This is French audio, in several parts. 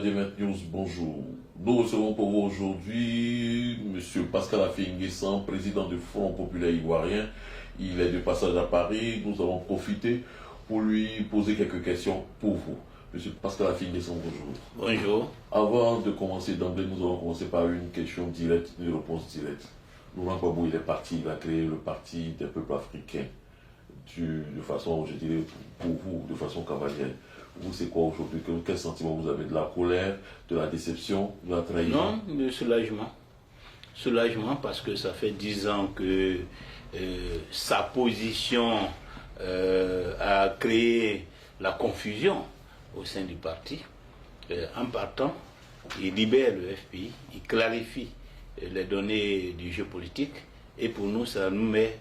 Demet News, bonjour. Nous recevons pour vous aujourd'hui M. Pascal Affi-N'Guessan, président du Front Populaire Ivoirien. Il est de passage à Paris. Nous allons profiter pour lui poser quelques questions pour vous. M. Pascal Affi-N'Guessan, bonjour. Bonjour. Avant de commencer d'emblée, nous allons commencer par une question directe, une réponse directe. Laurent Gbagbo, il est parti, il a créé le Parti des peuples africains. De façon, je dirais, pour vous, de façon cavalière. Vous, c'est quoi aujourd'hui? Quel sentiment vous avez? De la colère, de la déception, de la trahison? Non, de soulagement. Soulagement parce que ça fait 10 ans que sa position a créé la confusion au sein du parti. En partant, il libère le FPI, il clarifie les données du jeu politique et pour nous, ça nous met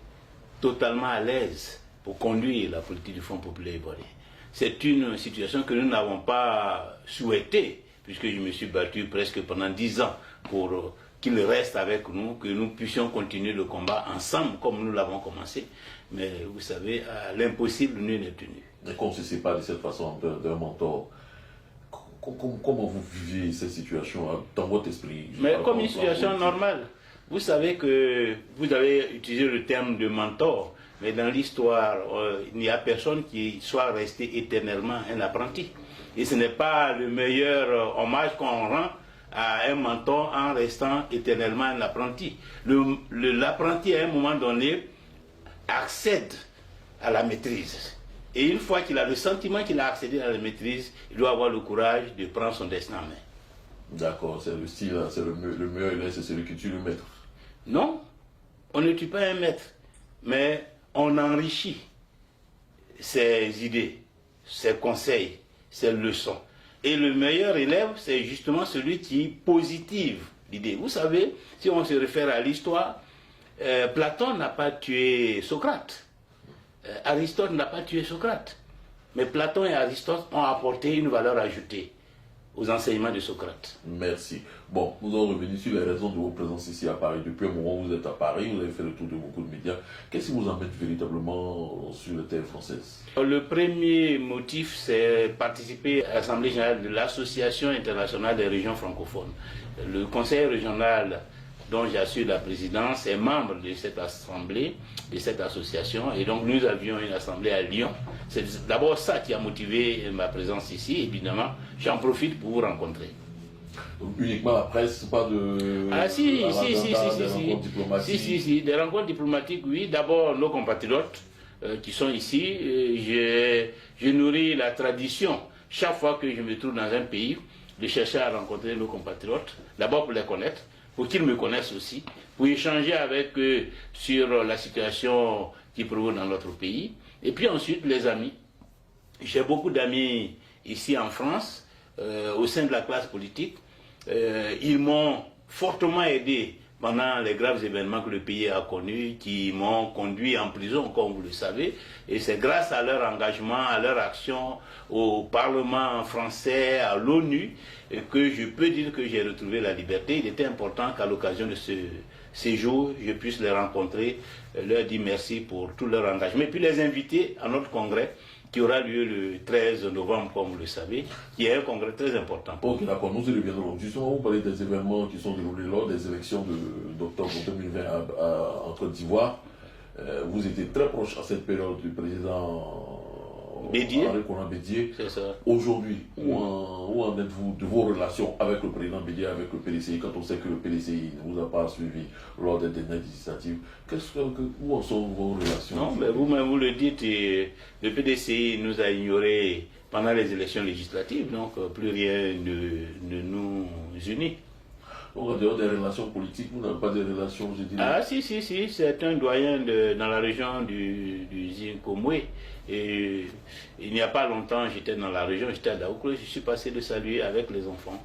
totalement à l'aise pour conduire la politique du Front Populaire Ivoirien. C'est une situation que nous n'avons pas souhaitée, puisque je me suis battu presque pendant 10 ans pour qu'il reste avec nous, que nous puissions continuer le combat ensemble comme nous l'avons commencé. Mais vous savez, à l'impossible, nul n'est tenu. Et qu'on ne se sépare de cette façon d'un mentor, comment vous vivez cette situation dans votre esprit? Mais comme une situation normale. Vous savez que vous avez utilisé le terme de mentor, mais dans l'histoire, il n'y a personne qui soit resté éternellement un apprenti. Et ce n'est pas le meilleur hommage qu'on rend à un mentor en restant éternellement un apprenti. L'apprenti, à un moment donné, accède à la maîtrise. Et une fois qu'il a le sentiment qu'il a accédé à la maîtrise, il doit avoir le courage de prendre son destin en main. D'accord, c'est le style, c'est le meilleur élève, c'est celui qui tue le maître. Non, on ne tue pas un maître, mais on enrichit ses idées, ses conseils, ses leçons. Et le meilleur élève, c'est justement celui qui positive l'idée. Vous savez, si on se réfère à l'histoire, Platon n'a pas tué Socrate. Aristote n'a pas tué Socrate. Mais Platon et Aristote ont apporté une valeur ajoutée aux enseignements de Socrate. Merci. Bon, nous allons revenir sur les raisons de votre présence ici à Paris. Depuis un moment, vous êtes à Paris, vous avez fait le tour de beaucoup de médias. Qu'est-ce qui vous emmène véritablement sur le terre française? Le premier motif, c'est participer à l'Assemblée générale de l'Association internationale des régions francophones. Le conseil régional dont j'assure la présidence est membre de cette assemblée, de cette association, et donc nous avions une assemblée à Lyon. C'est d'abord ça qui a motivé ma présence ici, évidemment. J'en profite pour vous rencontrer. Donc, uniquement la presse, pas de... Ah si, rencontres diplomatiques. Si, des rencontres diplomatiques, oui. D'abord nos compatriotes qui sont ici. Je nourris la tradition, chaque fois que je me trouve dans un pays, de chercher à rencontrer nos compatriotes, d'abord pour les connaître, pour qu'ils me connaissent aussi, pour échanger avec eux sur la situation qui prévaut dans notre pays. Et puis ensuite, les amis. J'ai beaucoup d'amis ici en France, au sein de la classe politique. Ils m'ont fortement aidé pendant les graves événements que le pays a connus, qui m'ont conduit en prison, comme vous le savez. Et c'est grâce à leur engagement, à leur action au Parlement français, à l'ONU, que je peux dire que j'ai retrouvé la liberté. Il était important qu'à l'occasion de ce séjour, je puisse les rencontrer, leur dire merci pour tout leur engagement. Et puis les inviter à notre congrès, qui aura lieu le 13 novembre, comme vous le savez, qui est un congrès très important. Ok, d'accord, nous y reviendrons. Justement, vous parlez des événements qui sont déroulés lors des élections d'octobre 2020 en Côte d'Ivoire. Vous étiez très proche à cette période du président Bédié. Henri Konan Bédié. C'est ça. Aujourd'hui, où en êtes-vous de vos relations avec le président Bédié, avec le PDCI, quand on sait que le PDCI ne vous a pas suivi lors des dernières législatives? Où en sont vos relations? Non, mais vous-même vous le dites, le PDCI nous a ignorés pendant les élections législatives, donc plus rien ne nous unit. En dehors des relations politiques, vous n'avez pas de relations, je dirais. Ah si, c'est un doyen dans la région du Zinkomwe. Et il n'y a pas longtemps, j'étais dans la région, j'étais à Daoukle, je suis passé de saluer avec les enfants.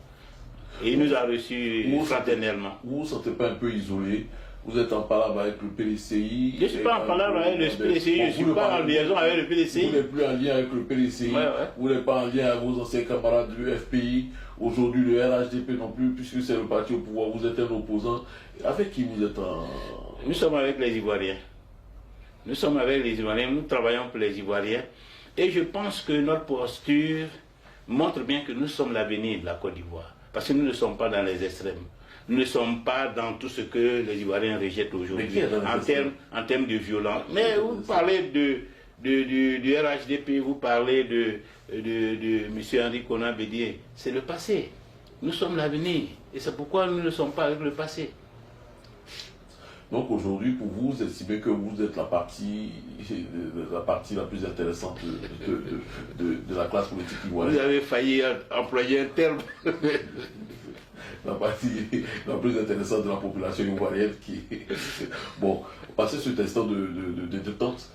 Et il nous a reçus fraternellement. Vous ne vous sentez pas un peu isolé? Vous êtes en palabre avec le PDCI. Je ne suis pas en palabre avec le PDCI, je ne suis pas en liaison avec le PDCI. Vous n'êtes plus en lien avec le PDCI, vous n'êtes pas en lien avec vos anciens camarades du FPI, aujourd'hui le RHDP non plus, puisque c'est le parti au pouvoir, vous êtes un opposant. Avec qui vous êtes en... Nous sommes avec les Ivoiriens. Nous sommes avec les Ivoiriens, nous travaillons pour les Ivoiriens. Et je pense que notre posture montre bien que nous sommes l'avenir de la Côte d'Ivoire. Parce que nous ne sommes pas dans les extrêmes. Nous ne sommes pas dans tout ce que les Ivoiriens rejettent aujourd'hui en termes de violence. Mais vous parlez du RHDP, vous parlez de M. Henri Konan Bédié. C'est le passé. Nous sommes l'avenir. Et c'est pourquoi nous ne sommes pas avec le passé. Donc aujourd'hui, pour vous, vous estimez que vous êtes la partie la plus intéressante de la classe politique ivoirienne. Vous avez failli employer un terme. La partie la plus intéressante de la population ivoirienne qui... Bon, passer cet instant de détente,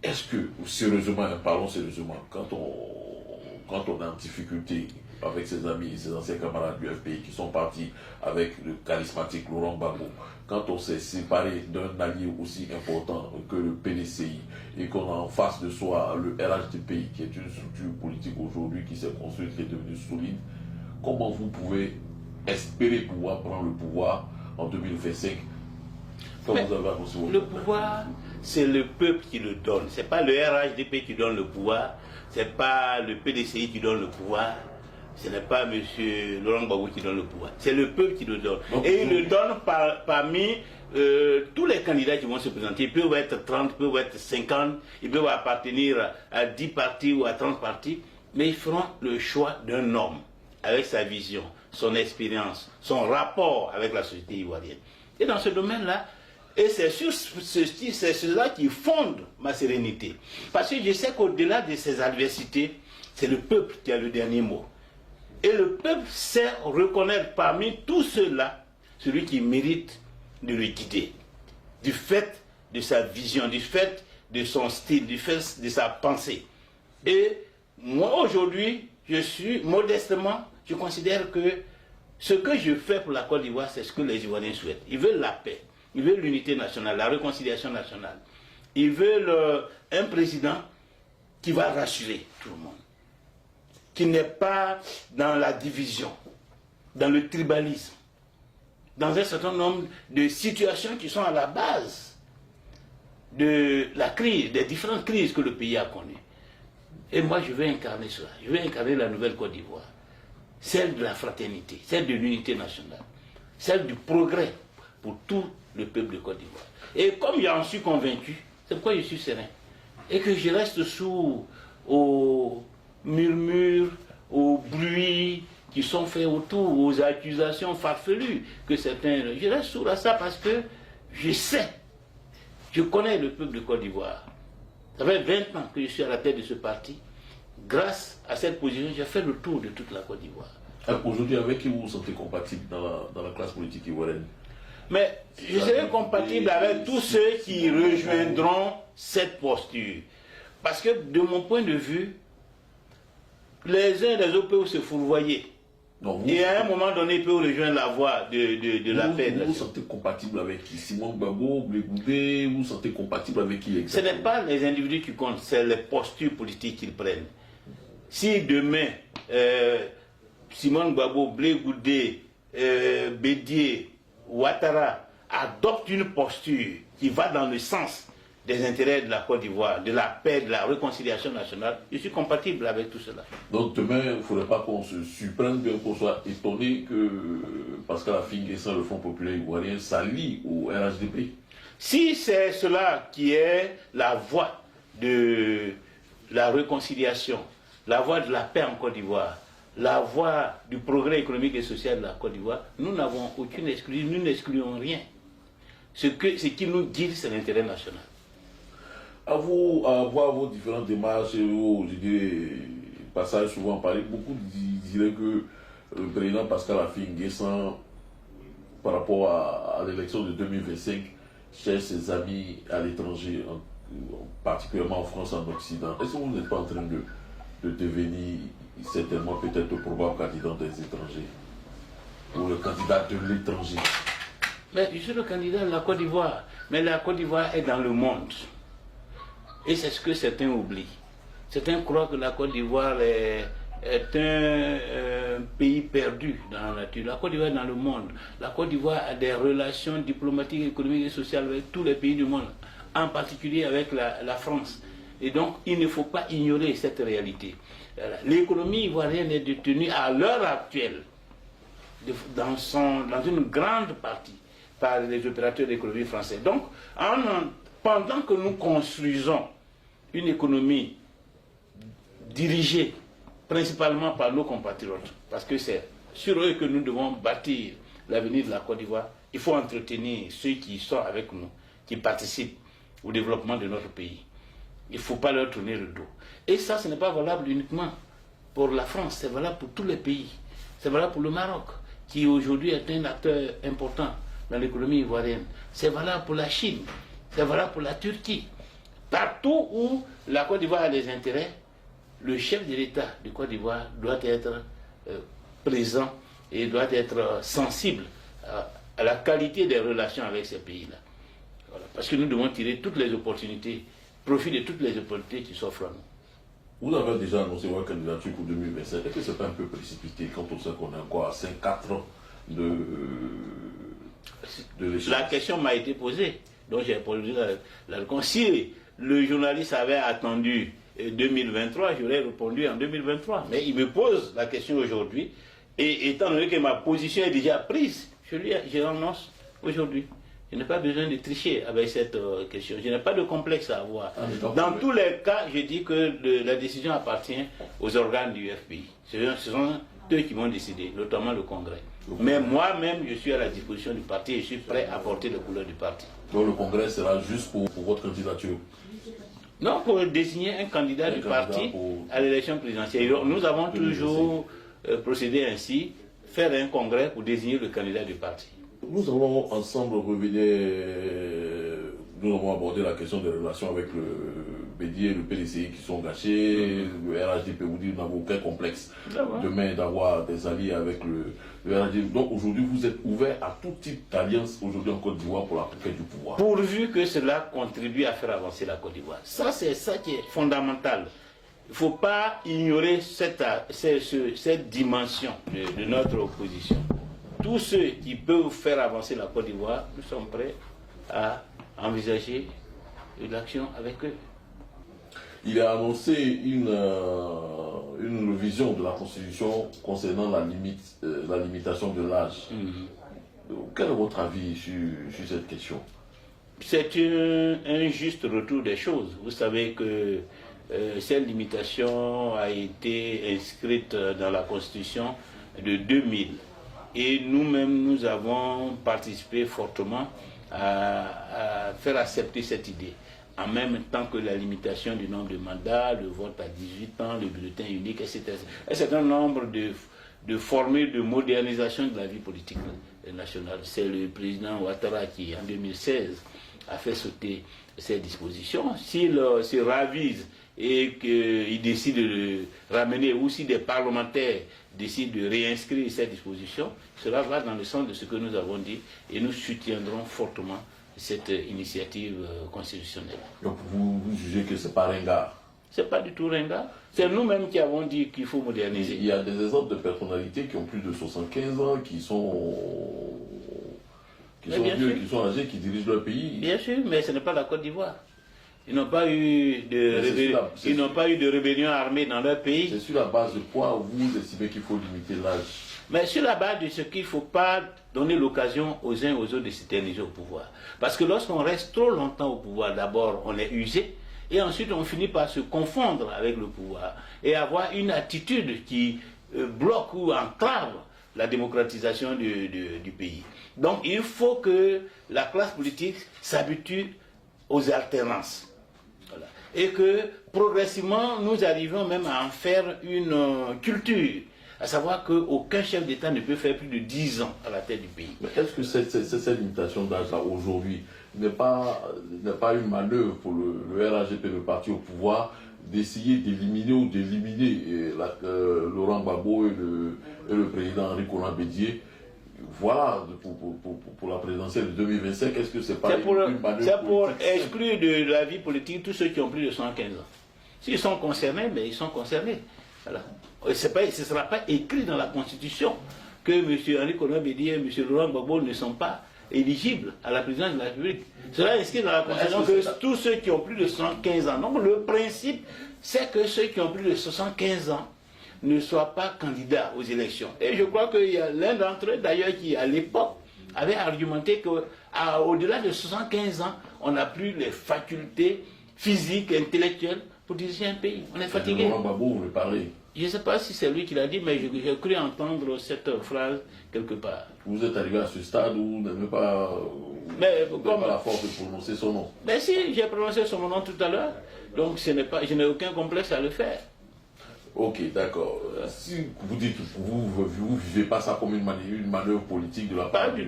est-ce que, sérieusement, parlons sérieusement, quand on est en difficulté avec ses amis, ses anciens camarades du FPI qui sont partis avec le charismatique Laurent Gbagbo, quand on s'est séparé d'un allié aussi important que le PDCI et qu'on a en face de soi le RHDPI qui est une structure politique aujourd'hui qui s'est construite, qui est devenue solide, comment vous pouvez espérer pouvoir prendre le pouvoir en 2025 comme vous avez annoncé votre Le pouvoir, c'est le peuple qui le donne. Ce n'est pas le RHDP qui donne le pouvoir, ce n'est pas le PDCI qui donne le pouvoir. Ce n'est pas M. Laurent Gbagbo qui donne le pouvoir. C'est le peuple qui le donne. Donc, et il le donne parmi tous les candidats qui vont se présenter. Ils peuvent être 30, ils peuvent être 50, ils peuvent appartenir à 10 partis ou à 30 partis. Mais ils feront le choix d'un homme avec sa vision, son expérience, son rapport avec la société ivoirienne. Et dans ce domaine-là, et c'est sur c'est cela qui fonde ma sérénité. Parce que je sais qu'au-delà de ces adversités, c'est le peuple qui a le dernier mot. Et le peuple sait reconnaître parmi tous ceux-là celui qui mérite de le guider. Du fait de sa vision, du fait de son style, du fait de sa pensée. Et moi aujourd'hui, je considère que ce que je fais pour la Côte d'Ivoire, c'est ce que les Ivoiriens souhaitent. Ils veulent la paix, ils veulent l'unité nationale, la réconciliation nationale. Ils veulent un président qui va rassurer tout le monde, qui n'est pas dans la division, dans le tribalisme, dans un certain nombre de situations qui sont à la base de la crise, des différentes crises que le pays a connues. Et moi, je vais incarner cela. Je vais incarner la nouvelle Côte d'Ivoire. Celle de la fraternité, celle de l'unité nationale, celle du progrès pour tout le peuple de Côte d'Ivoire. Et comme j'en suis convaincu, c'est pourquoi je suis serein. Et que je reste sous aux murmures, aux bruits qui sont faits autour, aux accusations farfelues que certains... Je reste sous ça parce que je sais, je connais le peuple de Côte d'Ivoire. Ça fait 20 ans que je suis à la tête de ce parti. Grâce à cette position, j'ai fait le tour de toute la Côte d'Ivoire. Aujourd'hui, avec qui vous vous sentez compatible dans la classe politique ivoirienne? Mais je serai compatible avec tous ceux qui rejoindront cette posture. Parce que de mon point de vue, les uns et les autres peuvent se fourvoyer. Et à un moment donné, ils peuvent rejoindre la voie de la paix. Vous vous sentez compatible avec qui? Simon Gbagbo, Blé Goudé, vous vous sentez compatible avec qui exactement? Ce n'est pas les individus qui comptent, c'est les postures politiques qu'ils prennent. Si demain, Simon Gbagbo, Blé Goudé, Bédié, Ouattara adoptent une posture qui va dans le sens des intérêts de la Côte d'Ivoire, de la paix, de la réconciliation nationale, je suis compatible avec tout cela. Donc demain, il ne faudrait pas qu'on se surprenne, bien qu'on soit étonné que Pascal Affi-N'Guessan, le Front populaire ivoirien, s'allie au RHDP. Si c'est cela qui est la voie de la réconciliation, la voie de la paix en Côte d'Ivoire, la voie du progrès économique et social de la Côte d'Ivoire, nous n'avons aucune exclusion, nous n'excluons rien. Ce qui nous guide, c'est l'intérêt national. À voir vos différentes démarches et vos passages souvent en Paris, beaucoup diraient que le président Pascal Affi-N'Guessan, par rapport à l'élection de 2025, cherche ses amis à l'étranger, particulièrement en France, en Occident. Est-ce que vous n'êtes pas en train de devenir certainement peut-être le probable candidat des étrangers ou le candidat de l'étranger? Mais je suis le candidat de la Côte d'Ivoire, mais la Côte d'Ivoire est dans le monde. Et c'est ce que certains oublient. Certains croient que la Côte d'Ivoire est un pays perdu dans la nature. La Côte d'Ivoire est dans le monde. La Côte d'Ivoire a des relations diplomatiques, économiques et sociales avec tous les pays du monde, en particulier avec la France. Et donc, il ne faut pas ignorer cette réalité. L'économie ivoirienne est détenue à l'heure actuelle, dans une grande partie, par les opérateurs d'économie français. Donc, pendant que nous construisons une économie dirigée principalement par nos compatriotes, parce que c'est sur eux que nous devons bâtir l'avenir de la Côte d'Ivoire, il faut entretenir ceux qui sont avec nous, qui participent au développement de notre pays. Il ne faut pas leur tourner le dos. Et ça, ce n'est pas valable uniquement pour la France, c'est valable pour tous les pays. C'est valable pour le Maroc, qui aujourd'hui est un acteur important dans l'économie ivoirienne. C'est valable pour la Chine, c'est valable pour la Turquie. Partout où la Côte d'Ivoire a des intérêts, le chef de l'État de Côte d'Ivoire doit être présent et doit être sensible à la qualité des relations avec ces pays-là. Voilà. Parce que nous devons tirer toutes les opportunités, profiter de toutes les opportunités qui s'offrent à nous. Vous avez déjà annoncé votre candidature pour 2027. Est-ce que ce n'est pas un peu précipité quand on sait qu'on est encore à 5-4 ans de l'échéance? La question m'a été posée, donc j'ai répondu la réponse. Si le journaliste avait attendu 2023, j'aurais répondu en 2023. Mais il me pose la question aujourd'hui, et étant donné que ma position est déjà prise, je l'annonce aujourd'hui. Je n'ai pas besoin de tricher avec cette question. Je n'ai pas de complexe à avoir. Dans tous les cas, je dis que la décision appartient aux organes du FPI. Ce sont eux qui vont décider, notamment le Congrès. Mais moi-même, je suis à la disposition du parti et je suis prêt à porter les couleurs du parti. Donc le Congrès sera juste pour votre candidature? Non, pour désigner un candidat du parti à l'élection présidentielle. Nous avons toujours procédé ainsi, faire un congrès pour désigner le candidat du parti. Nous allons ensemble nous avons abordé la question des relations avec le Bédié et le PDCI qui sont gâchés. Le RHDP vous dit, nous n'avons aucun complexe demain d'avoir des alliés avec le RHDP. Donc aujourd'hui, vous êtes ouvert à tout type d'alliance aujourd'hui en Côte d'Ivoire pour la conquête du pouvoir. Pourvu que cela contribue à faire avancer la Côte d'Ivoire. Ça, c'est ça qui est fondamental. Il ne faut pas ignorer cette dimension de notre opposition. Tous ceux qui peuvent faire avancer la Côte d'Ivoire, nous sommes prêts à envisager l'action avec eux. Il a annoncé une révision de la Constitution concernant la limitation de l'âge. Quel est votre avis sur cette question? C'est un juste retour des choses. Vous savez que cette limitation a été inscrite dans la Constitution de 2000. Et nous-mêmes, nous avons participé fortement à faire accepter cette idée. En même temps que la limitation du nombre de mandats, le vote à 18 ans, le bulletin unique, etc. Un certain nombre de formules de modernisation de la vie politique nationale. C'est le président Ouattara qui, en 2016, a fait sauter ces dispositions. S'il se ravise et qu'il décide de le ramener, ou si des parlementaires décident de réinscrire ces dispositions, cela va dans le sens de ce que nous avons dit et nous soutiendrons fortement cette initiative constitutionnelle. Donc vous jugez que ce n'est pas ringard? Ce n'est pas du tout ringard. C'est nous-mêmes qui avons dit qu'il faut moderniser. Il y a des exemples de personnalités qui ont plus de 75 ans, qui sont vieux, qui sont âgés, qui dirigent leur pays. Bien sûr, mais ce n'est pas la Côte d'Ivoire. Ils n'ont pas eu de rébellion armée dans leur pays. C'est sur la base de quoi vous estimez qu'il faut limiter l'âge? Mais sur la base de ce qu'il ne faut pas donner l'occasion aux uns aux autres de s'éterniser au pouvoir. Parce que lorsqu'on reste trop longtemps au pouvoir, d'abord on est usé, et ensuite on finit par se confondre avec le pouvoir et avoir une attitude qui bloque ou entrave la démocratisation du pays. Donc il faut que la classe politique s'habitue aux alternances. Voilà. Et que progressivement nous arrivions même à en faire une culture. À savoir qu'aucun chef d'État ne peut faire plus de 10 ans à la tête du pays. Mais est-ce que cette limitation d'âge-là aujourd'hui n'est pas une manœuvre pour le RHDP, le parti au pouvoir, d'essayer d'éliminer ou d'éliminer Laurent Gbagbo et le président Henri Konan Bédié? Voilà, pour la présidentielle de 2025, est-ce que c'est pas une manœuvre? C'est pour exclure de la vie politique tous ceux qui ont plus de 115 ans. S'ils sont concernés, mais ils sont concernés. Voilà. Ce ne sera pas écrit dans la Constitution que M. Henri Konan Bédié et M. Laurent Gbagbo ne sont pas éligibles à la présidence de la République. Cela inscrit dans la Constitution que tous ceux qui ont plus de 75 ans. Donc le principe, c'est que ceux qui ont plus de 75 ans ne soient pas candidats aux élections. Et je crois qu'il y a l'un d'entre eux, d'ailleurs, qui à l'époque avait argumenté qu'au-delà de 75 ans, on n'a plus les facultés physiques, intellectuelles pour diriger un pays. On est fatigué. Laurent Gbagbo, vous le parlez. Je ne sais pas si c'est lui qui l'a dit, mais j'ai cru entendre cette phrase quelque part. Vous êtes arrivé à ce stade où vous n'avez pas, pas la force de prononcer son nom. Mais si, j'ai prononcé son nom tout à l'heure, donc je n'ai aucun complexe à le faire. Ok, d'accord. Si vous dites que vous ne vivez pas ça comme une manœuvre politique de la part du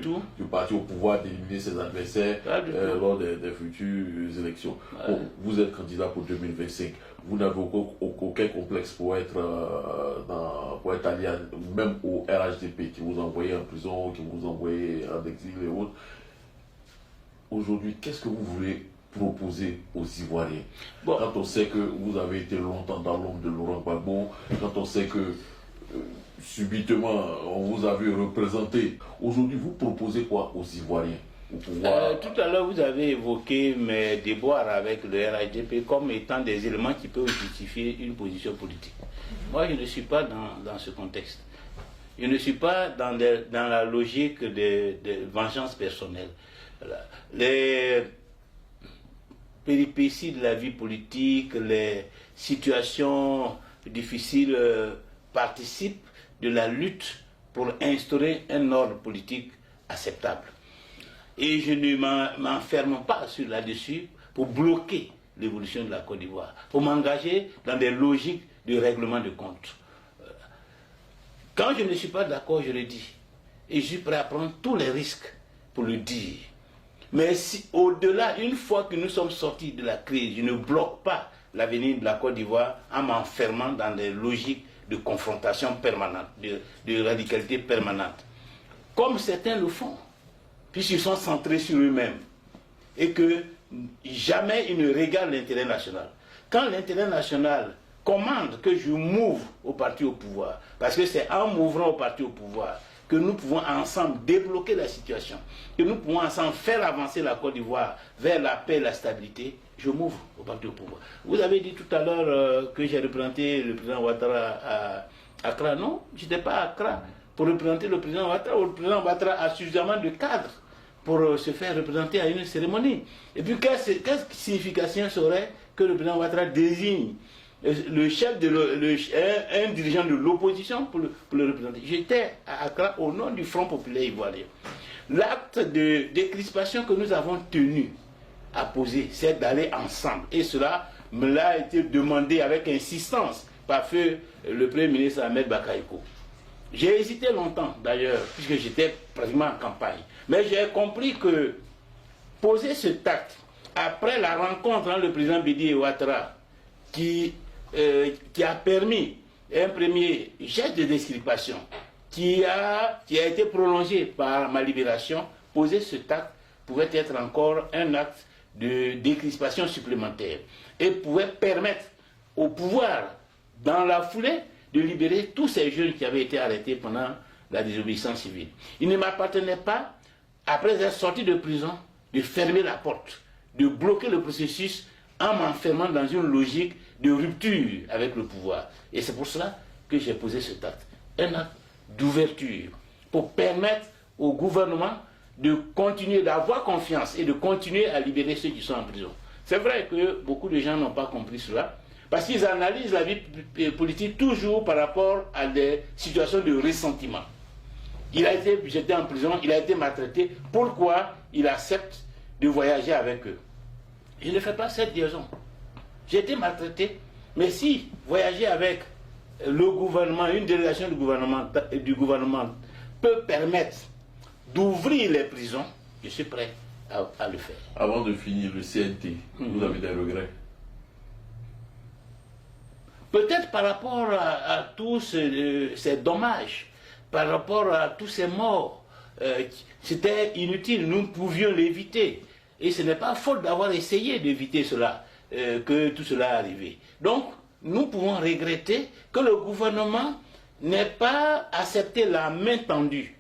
parti au pouvoir d'éliminer ses adversaires lors des futures élections. Ouais. Bon, vous êtes candidat pour 2025. Vous n'avez aucun complexe pour être allié même au RHDP qui vous envoyait en prison, qui vous envoyait en exil et autres. Aujourd'hui, qu'est-ce que vous voulez proposer aux Ivoiriens? Bon. Quand on sait que vous avez été longtemps dans l'ombre de Laurent Gbagbo, quand on sait que subitement on vous a vu représenté, aujourd'hui vous proposez quoi aux Ivoiriens? Tout à l'heure vous avez évoqué mes déboires avec le RHDP comme étant des éléments qui peuvent justifier une position politique. Moi je ne suis pas dans ce contexte. Je ne suis pas dans la logique de vengeance personnelle. Les péripéties de la vie politique, les situations difficiles participent de la lutte pour instaurer un ordre politique acceptable. Et je ne m'enferme pas là-dessus pour bloquer l'évolution de la Côte d'Ivoire, pour m'engager dans des logiques de règlement de compte. Quand je ne suis pas d'accord, je le dis. Et je suis prêt à prendre tous les risques pour le dire. Mais si, au-delà, une fois que nous sommes sortis de la crise, je ne bloque pas l'avenir de la Côte d'Ivoire en m'enfermant dans des logiques de confrontation permanente, de radicalité permanente. Comme certains le font, puisqu'ils sont centrés sur eux-mêmes. Et que jamais ils ne regardent l'intérêt national. Quand l'intérêt national commande que je m'ouvre au parti au pouvoir, parce que c'est en m'ouvrant au parti au pouvoir que nous pouvons ensemble débloquer la situation, que nous pouvons ensemble faire avancer la Côte d'Ivoire vers la paix et la stabilité, je m'ouvre au parti au pouvoir. Vous avez dit tout à l'heure que j'ai représenté le président Ouattara à Accra. Non, je n'étais pas à Accra pour représenter le président Ouattara. Le président Ouattara a suffisamment de cadres pour se faire représenter à une cérémonie. Et puis, quelle signification serait que le président Ouattara désigne le chef un dirigeant de l'opposition pour le représenter? J'étais à Accra au nom du Front populaire ivoirien. L'acte de décrispation que nous avons tenu à poser, c'est d'aller ensemble. Et cela me l'a été demandé avec insistance par feu le Premier ministre Ahmed Bakayoko. J'ai hésité longtemps d'ailleurs, puisque j'étais pratiquement en campagne. Mais j'ai compris que poser ce acte, après la rencontre entre le président Bédi et Ouattara, qui a permis un premier geste de décrispation, qui a été prolongé par ma libération, poser ce acte pouvait être encore un acte de décrispation supplémentaire et pouvait permettre au pouvoir, dans la foulée, de libérer tous ces jeunes qui avaient été arrêtés pendant la désobéissance civile. Il ne m'appartenait pas, après être sorti de prison, de fermer la porte, de bloquer le processus en m'enfermant dans une logique de rupture avec le pouvoir. Et c'est pour cela que j'ai posé cet acte. Un acte d'ouverture pour permettre au gouvernement de continuer d'avoir confiance et de continuer à libérer ceux qui sont en prison. C'est vrai que beaucoup de gens n'ont pas compris cela, parce qu'ils analysent la vie politique toujours par rapport à des situations de ressentiment. Il a été jeté en prison, il a été maltraité, pourquoi il accepte de voyager avec eux? Je ne fais pas cette liaison. J'ai été maltraité, mais si voyager avec le gouvernement, une délégation du gouvernement peut permettre d'ouvrir les prisons, je suis prêt à le faire. Avant de finir le CNT, vous avez des regrets? Peut-être par rapport à tous ces dommages, par rapport à tous ces morts, c'était inutile, nous pouvions l'éviter. Et ce n'est pas faute d'avoir essayé d'éviter cela, que tout cela est arrivé. Donc, nous pouvons regretter que le gouvernement n'ait pas accepté la main tendue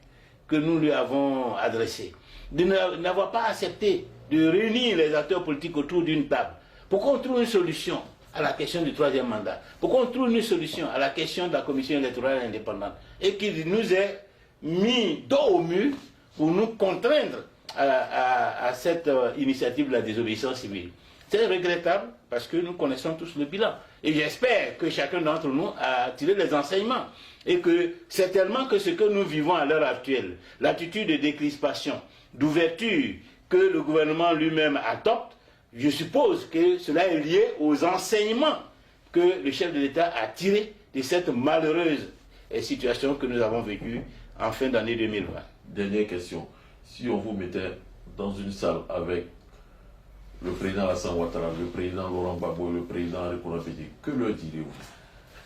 que nous lui avons adressée. de n'avoir pas accepté de réunir les acteurs politiques autour d'une table pour qu'on trouve une solution à la question du troisième mandat, pour qu'on trouve une solution à la question de la commission électorale indépendante, et qu'il nous ait mis dos au mur pour nous contraindre à cette initiative de la désobéissance civile. C'est regrettable parce que nous connaissons tous le bilan. Et j'espère que chacun d'entre nous a tiré les enseignements. Et que certainement que ce que nous vivons à l'heure actuelle, l'attitude de décrispation, d'ouverture que le gouvernement lui-même adopte, je suppose que cela est lié aux enseignements que le chef de l'État a tirés de cette malheureuse situation que nous avons vécue en fin d'année 2020. Dernière question. Si on vous mettait dans une salle avec le président Alassane Ouattara, le président Laurent Gbagbo, le président Henri Konan-Bédié, que leur direz-vous?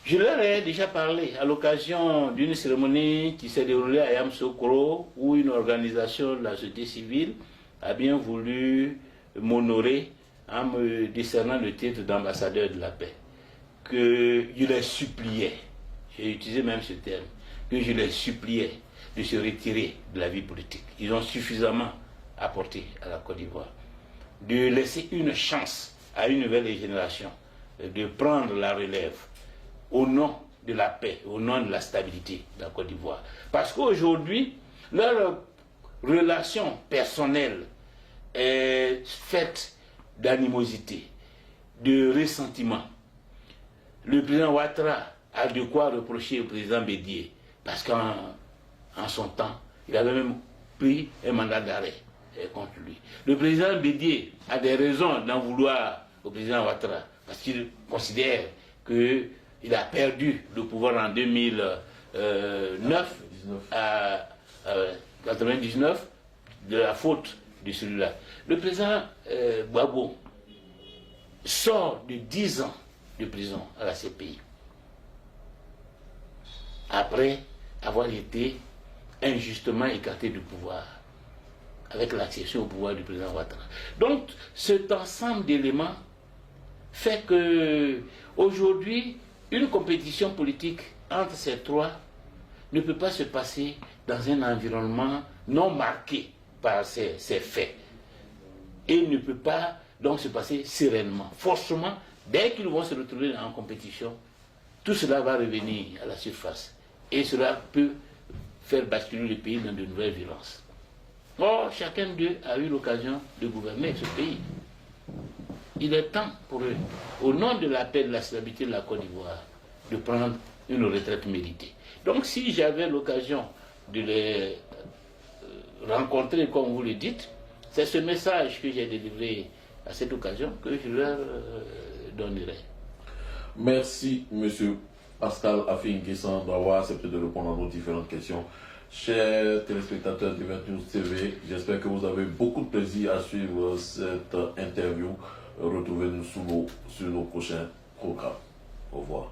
Je leur ai déjà parlé à l'occasion d'une cérémonie qui s'est déroulée à Yamoussoukro, où une organisation de la société civile a bien voulu m'honorer en me décernant le titre d'ambassadeur de la paix. Que je les suppliais, j'ai utilisé même ce terme, que je les suppliais de se retirer de la vie politique. Ils ont suffisamment apporté à la Côte d'Ivoire. De laisser une chance à une nouvelle génération de prendre la relève au nom de la paix, au nom de la stabilité de la Côte d'Ivoire. Parce qu'aujourd'hui, leur relation personnelle est faite d'animosité, de ressentiment. Le président Ouattara a de quoi reprocher au président Bédié, parce qu'en son temps, il avait même pris un mandat d'arrêt contre lui. Le président Bédié a des raisons d'en vouloir au président Ouattara, parce qu'il considère qu'il a perdu le pouvoir en 2009 à 99 de la faute de celui-là. Le président Gbagbo sort de 10 ans de prison à la CPI après avoir été injustement écarté du pouvoir avec l'accession au pouvoir du président Ouattara. Donc cet ensemble d'éléments fait que aujourd'hui une compétition politique entre ces trois ne peut pas se passer dans un environnement non marqué par ces faits. Et ne peut pas donc se passer sereinement. Forcément, dès qu'ils vont se retrouver en compétition, tout cela va revenir à la surface. Et cela peut faire basculer le pays dans de nouvelles violences. Or, chacun d'eux a eu l'occasion de gouverner ce pays. Il est temps pour eux, au nom de la paix, de la stabilité de la Côte d'Ivoire, de prendre une retraite méritée. Donc, si j'avais l'occasion de les rencontrer, comme vous le dites, c'est ce message que j'ai délivré à cette occasion que je leur donnerai. Merci, monsieur Pascal Affi-N'Guessan, d'avoir accepté de répondre à nos différentes questions. Chers téléspectateurs de 20 News TV, j'espère que vous avez beaucoup de plaisir à suivre cette interview. Retrouvez-nous sur nos prochains programmes. Au revoir.